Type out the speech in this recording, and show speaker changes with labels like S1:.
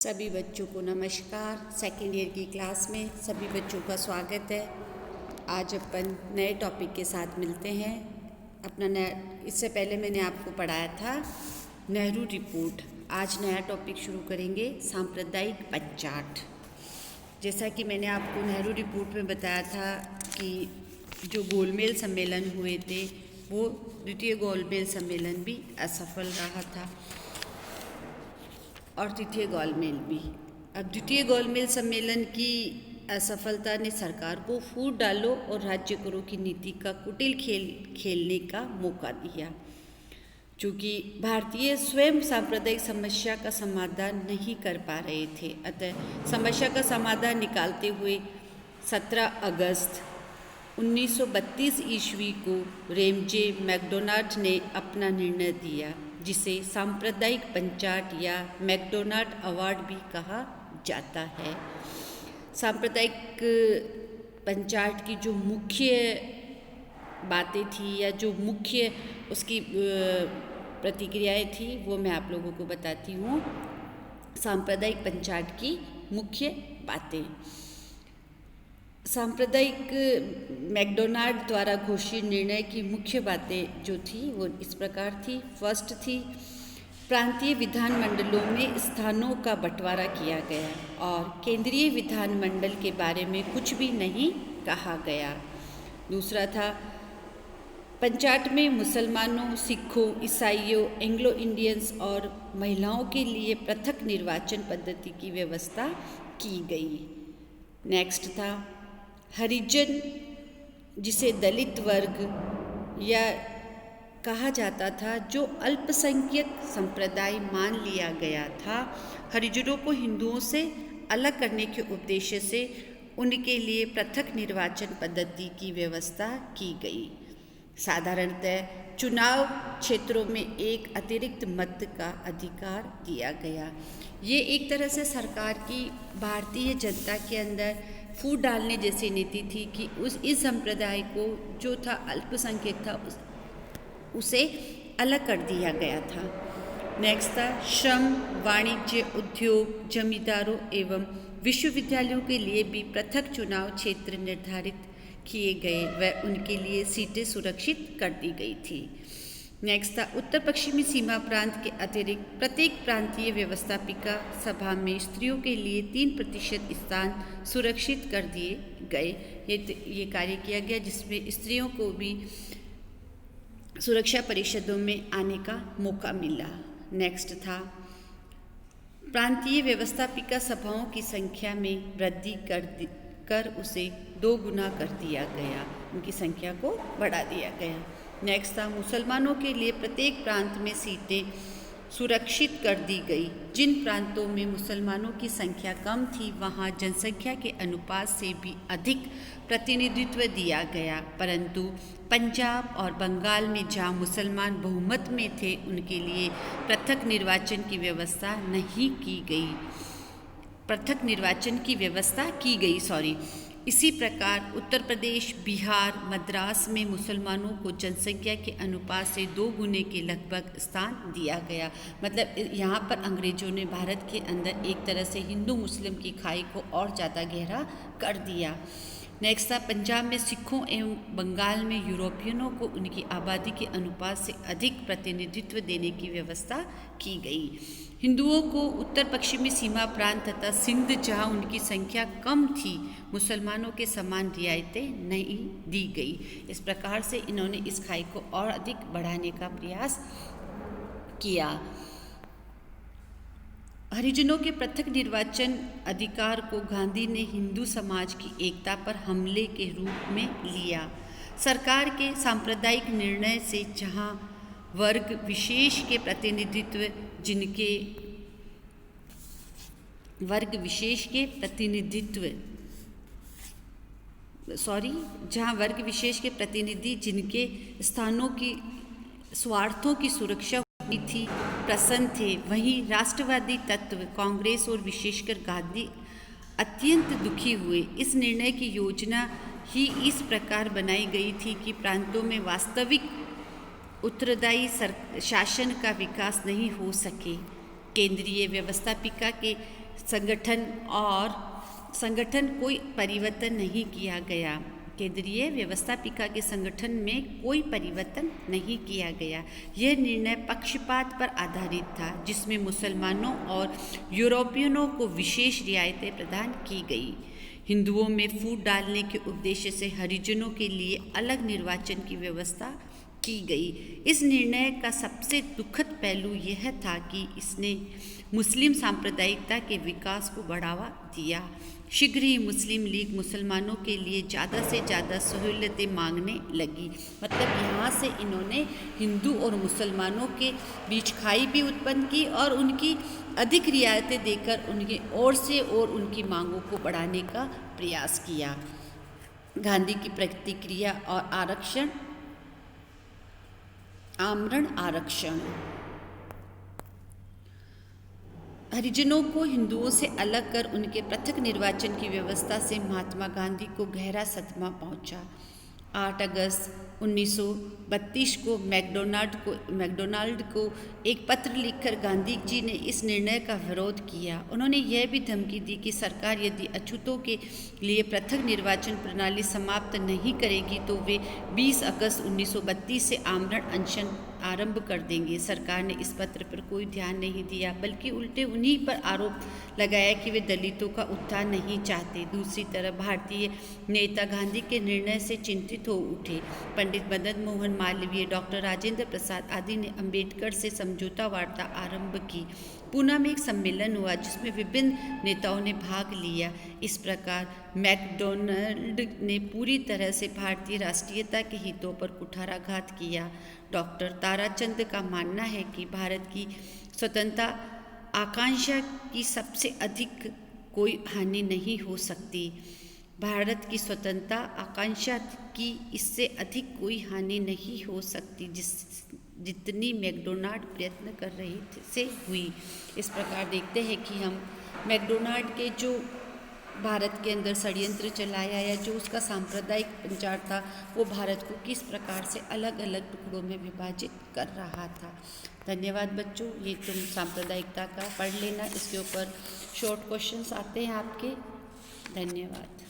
S1: सभी बच्चों को नमस्कार। सेकेंड ईयर की क्लास में सभी बच्चों का स्वागत है। आज अपन नए टॉपिक के साथ मिलते हैं। अपना नया इससे पहले मैंने आपको पढ़ाया था नेहरू रिपोर्ट। आज नया टॉपिक शुरू करेंगे, सांप्रदायिक पंचाट। जैसा कि मैंने आपको नेहरू रिपोर्ट में बताया था कि जो गोलमेल सम्मेलन हुए थे वो द्वितीय गोलमेल सम्मेलन भी असफल रहा था और तृतीय गोलमेल भी। अब द्वितीय गोलमेल सम्मेलन की असफलता ने सरकार को फूट डालो और राज्य करो की नीति का कुटिल खेल खेलने का मौका दिया। चूँकि भारतीय स्वयं सांप्रदायिक समस्या का समाधान नहीं कर पा रहे थे, अतः समस्या का समाधान निकालते हुए 17 अगस्त 1932 ईस्वी को रेमजे मैकडोनाल्ड ने अपना निर्णय दिया, जिसे सांप्रदायिक पंचाट या मैकडोनाल्ड अवार्ड भी कहा जाता है। सांप्रदायिक पंचाट की जो मुख्य बातें थी या जो मुख्य उसकी प्रतिक्रियाएं थी वो मैं आप लोगों को बताती हूँ। सांप्रदायिक पंचाट की मुख्य बातें। सांप्रदायिक मैकडोनाल्ड द्वारा घोषित निर्णय की मुख्य बातें जो थी वो इस प्रकार थी। फर्स्ट थी, प्रांतीय विधानमंडलों में स्थानों का बंटवारा किया गया और केंद्रीय विधानमंडल के बारे में कुछ भी नहीं कहा गया। दूसरा था, पंचाट में मुसलमानों, सिखों, ईसाइयों, एंग्लो इंडियंस और महिलाओं के लिए पृथक निर्वाचन पद्धति की व्यवस्था की गई। नेक्स्ट था, हरिजन, जिसे दलित वर्ग या कहा जाता था, जो अल्पसंख्यक संप्रदाय मान लिया गया था, हरिजनों को हिंदुओं से अलग करने के उद्देश्य से उनके लिए पृथक निर्वाचन पद्धति की व्यवस्था की गई। साधारणतः चुनाव क्षेत्रों में एक अतिरिक्त मत का अधिकार दिया गया। ये एक तरह से सरकार की भारतीय जनता के अंदर फूट डालने जैसी नीति थी कि इस संप्रदाय को जो था अल्पसंख्यक था उसे अलग कर दिया गया था। नेक्स्ट था, श्रम, वाणिज्य, उद्योग, जमींदारों एवं विश्वविद्यालयों के लिए भी पृथक चुनाव क्षेत्र निर्धारित किए गए व उनके लिए सीटें सुरक्षित कर दी गई थी। नेक्स्ट था, उत्तर पश्चिमी सीमा प्रांत के अतिरिक्त प्रत्येक प्रांतीय व्यवस्थापिका सभा में स्त्रियों के लिए 3% स्थान सुरक्षित कर दिए गए। ये कार्य किया गया जिसमें स्त्रियों को भी सुरक्षा परिषदों में आने का मौका मिला। नेक्स्ट था, प्रांतीय व्यवस्थापिका सभाओं की संख्या में वृद्धि कर उसे 2 गुना कर दिया गया, उनकी संख्या को बढ़ा दिया गया। नेक्स्ट था, मुसलमानों के लिए प्रत्येक प्रांत में सीटें सुरक्षित कर दी गई। जिन प्रांतों में मुसलमानों की संख्या कम थी वहां जनसंख्या के अनुपात से भी अधिक प्रतिनिधित्व दिया गया, परंतु पंजाब और बंगाल में जहां मुसलमान बहुमत में थे उनके लिए पृथक निर्वाचन की व्यवस्था नहीं की गई। पृथक निर्वाचन की व्यवस्था की गई। इसी प्रकार उत्तर प्रदेश, बिहार, मद्रास में मुसलमानों को जनसंख्या के अनुपात से 2 गुने के लगभग स्थान दिया गया। मतलब यहाँ पर अंग्रेजों ने भारत के अंदर एक तरह से हिंदू मुस्लिम की खाई को और ज़्यादा गहरा कर दिया। नेक्स्ट था, पंजाब में सिखों एवं बंगाल में यूरोपियनों को उनकी आबादी के अनुपात से अधिक प्रतिनिधित्व देने की व्यवस्था की गई। हिंदुओं को उत्तर पश्चिमी सीमा प्रांत तथा सिंध, जहां उनकी संख्या कम थी, मुसलमानों के समान रियायतें नहीं दी गई। इस प्रकार से इन्होंने इस खाई को और अधिक बढ़ाने का प्रयास किया। हरिजनों के पृथक निर्वाचन अधिकार को गांधी ने हिंदू समाज की एकता पर हमले के रूप में लिया। सरकार के सांप्रदायिक निर्णय से जहां वर्ग विशेष के प्रतिनिधित्व जहां वर्ग विशेष के प्रतिनिधि जिनके स्थानों की स्वार्थों की सुरक्षा हुई थी प्रसन्न थे, वहीं राष्ट्रवादी तत्व कांग्रेस और विशेषकर गांधी अत्यंत दुखी हुए। इस निर्णय की योजना ही इस प्रकार बनाई गई थी कि प्रांतों में वास्तविक उत्तरदायी शासन का विकास नहीं हो सके। केंद्रीय व्यवस्थापिका के संगठन कोई परिवर्तन नहीं किया गया। केंद्रीय व्यवस्थापिका के संगठन में कोई परिवर्तन नहीं किया गया। यह निर्णय पक्षपात पर आधारित था, जिसमें मुसलमानों और यूरोपियनों को विशेष रियायतें प्रदान की गई। हिंदुओं में फूट डालने के उद्देश्य से हरिजनों के लिए अलग निर्वाचन की व्यवस्था की गई। इस निर्णय का सबसे दुखद पहलू यह था कि इसने मुस्लिम सांप्रदायिकता के विकास को बढ़ावा दिया। शीघ्र ही मुस्लिम लीग मुसलमानों के लिए ज़्यादा से ज़्यादा सहूलियतें मांगने लगी। मतलब यहाँ से इन्होंने हिंदू और मुसलमानों के बीच खाई भी उत्पन्न की और उनकी अधिक रियायतें देकर उनकी ओर से और उनकी मांगों को बढ़ाने का प्रयास किया। गांधी की प्रतिक्रिया और आरक्षण, आमरण आरक्षण। हरिजनों को हिंदुओं से अलग कर उनके पृथक निर्वाचन की व्यवस्था से महात्मा गांधी को गहरा सदमा पहुंचा। 8 अगस्त 1932 को मैकडोनाल्ड को एक पत्र लिखकर गांधी जी ने इस निर्णय का विरोध किया। उन्होंने यह भी धमकी दी कि सरकार यदि अछूतों के लिए पृथक निर्वाचन प्रणाली समाप्त नहीं करेगी तो वे 20 अगस्त 1932 से आमरण अनशन आरंभ कर देंगे। सरकार ने इस पत्र पर कोई ध्यान नहीं दिया, बल्कि उल्टे उन्हीं पर आरोप लगाया कि वे दलितों का उत्थान नहीं चाहते। दूसरी तरफ भारतीय नेता गांधी के निर्णय से चिंतित हो उठे। पंडित मदन मोहन मालवीय, डॉक्टर राजेंद्र प्रसाद आदि ने अंबेडकर से समझौता वार्ता आरंभ की। पूना में एक सम्मेलन हुआ जिसमें विभिन्न नेताओं ने भाग लिया। इस प्रकार मैकडोनाल्ड ने पूरी तरह से भारतीय राष्ट्रीयता के हितों पर कुठाराघात किया। डॉक्टर ताराचंद का मानना है कि भारत की स्वतंत्रता आकांक्षा की सबसे अधिक कोई हानि नहीं हो सकती। भारत की स्वतंत्रता आकांक्षा की इससे अधिक कोई हानि नहीं हो सकती जितनी मैकडोनाल्ड प्रयत्न कर रही से हुई। इस प्रकार देखते हैं कि हम मैकडोनाल्ड के जो भारत के अंदर षड्यंत्र चलाया या जो उसका सांप्रदायिक संचार था वो भारत को किस प्रकार से अलग अलग टुकड़ों में विभाजित कर रहा था। धन्यवाद बच्चों, ये तुम सांप्रदायिकता का पढ़ लेना। इसके ऊपर शॉर्ट क्वेश्चंस आते हैं आपके। धन्यवाद।